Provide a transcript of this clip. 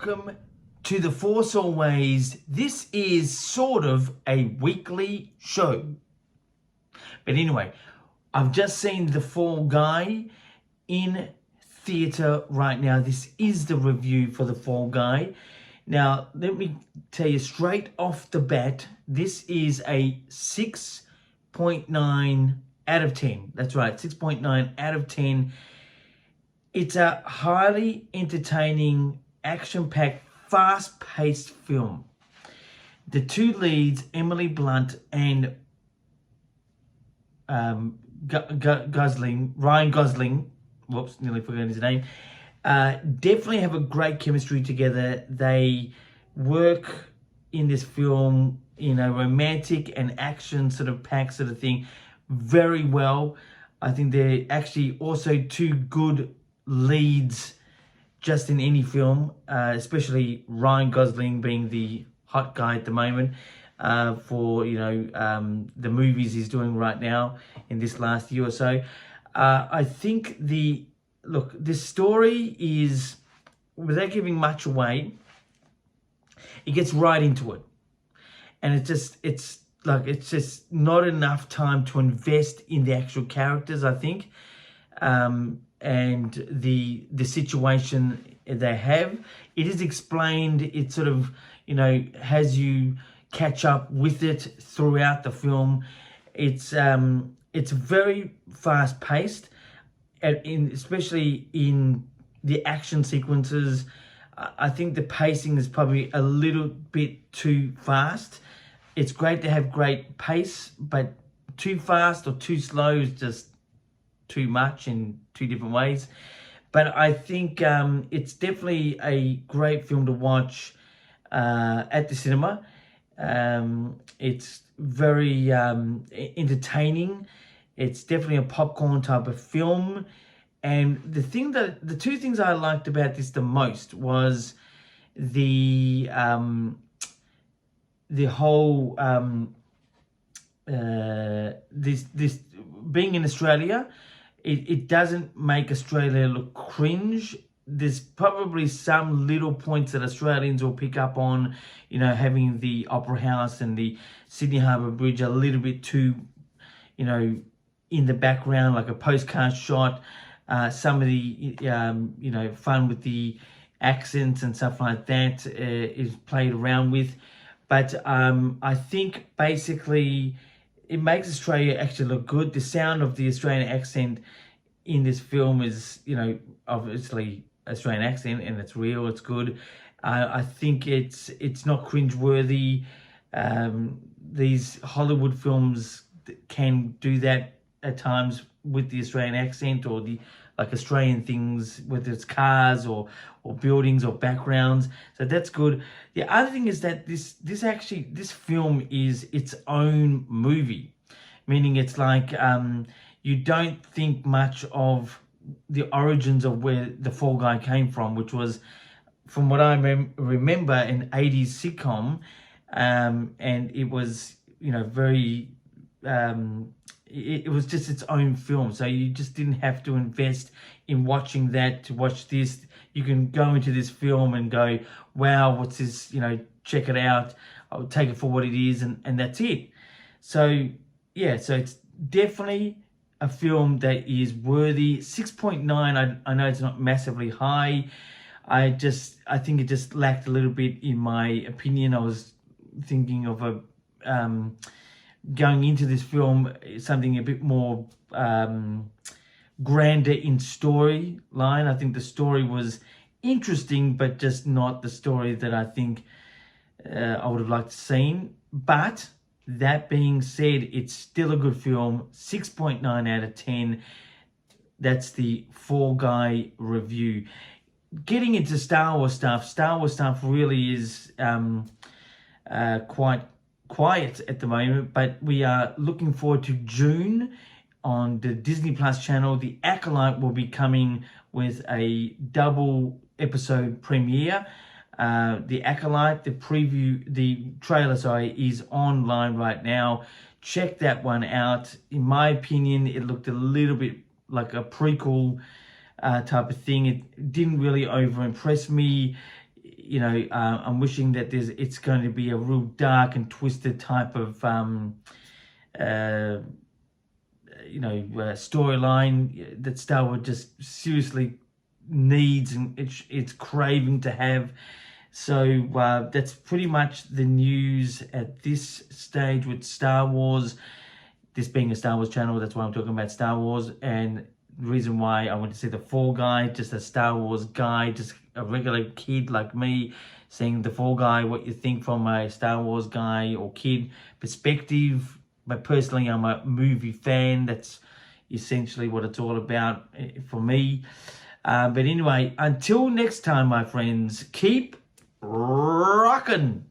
welcome to The Force Always. This is sort of a weekly show. But anyway, I've just seen The Fall Guy in theatre right now. This is the review for The Fall Guy. Now, let me tell you straight off the bat, this is a 6.9 out of 10. That's right, 6.9 out of 10. It's a highly entertaining, action-packed, fast-paced film. The two leads, Emily Blunt and Ryan Gosling, whoops, nearly forgot his name, definitely have a great chemistry together. They work in this film in a romantic and action sort of pack sort of thing very well. I think they're actually also two good leads just in any film, especially Ryan Gosling being the hot guy at the moment for the movies he's doing right now in this last year or so. I think this story is, without giving much away, it gets right into it, and it's just not enough time to invest in the actual characters, I think, and the situation they have. It is explained. It sort of has you catch up with it throughout the film. It's very fast paced, and especially in the action sequences. I think the pacing is probably a little bit too fast. It's great to have great pace, but too fast or too slow is just too much in two different ways. But I think it's definitely a great film to watch at the cinema. It's very entertaining. It's definitely a popcorn type of film. And the two things I liked about this the most was the whole this being in Australia. It doesn't make Australia look cringe. There's probably some little points that Australians will pick up on, having the Opera House and the Sydney Harbour Bridge a little bit too, in the background, like a postcard shot. Some of the, fun with the accents and stuff like that is played around with. But I think basically it makes Australia actually look good. The sound of the Australian accent in this film is, obviously Australian accent, and it's real, it's good. I think it's not cringeworthy. These Hollywood films can do that at times with the Australian accent, or the Australian things, whether it's cars or buildings or backgrounds. So that's good. The other thing is that this film is its own movie, meaning it's like you don't think much of the origins of where The Fall Guy came from, which was, from what I remember, an 80s sitcom, and it was very it was just its own film. So you just didn't have to invest in watching that to watch this. You can go into this film and go, wow, what's this? Check it out. I'll take it for what it is, and that's it. So yeah, so it's definitely a film that is worthy. 6.9, I know it's not massively high. I think it just lacked a little bit, in my opinion. I was thinking of going into this film something a bit more grander in storyline. I think the story was interesting, but just not the story that I think I would have liked to seen. But that being said, it's still a good film. 6.9 out of 10. That's the Fall Guy review. Getting into Star Wars stuff really is quite quiet at the moment, but we are looking forward to June on the Disney Plus channel. The Acolyte will be coming with a double episode premiere. The Acolyte, the trailer, is online right now. Check that one out. In my opinion, it looked a little bit like a prequel type of thing. It didn't really over impress me. you know, I'm wishing that it's going to be a real dark and twisted type of storyline that Star Wars just seriously needs and it's craving to have. So that's pretty much the news at this stage with Star Wars. This being a Star Wars channel, that's why I'm talking about Star Wars. And the reason why I went to see The Fall Guy, just a Star Wars guy, just a regular kid like me, seeing The Fall Guy, what you think from a Star Wars guy or kid perspective. But personally, I'm a movie fan. That's essentially what it's all about for me. But anyway, until next time, my friends, keep rocking.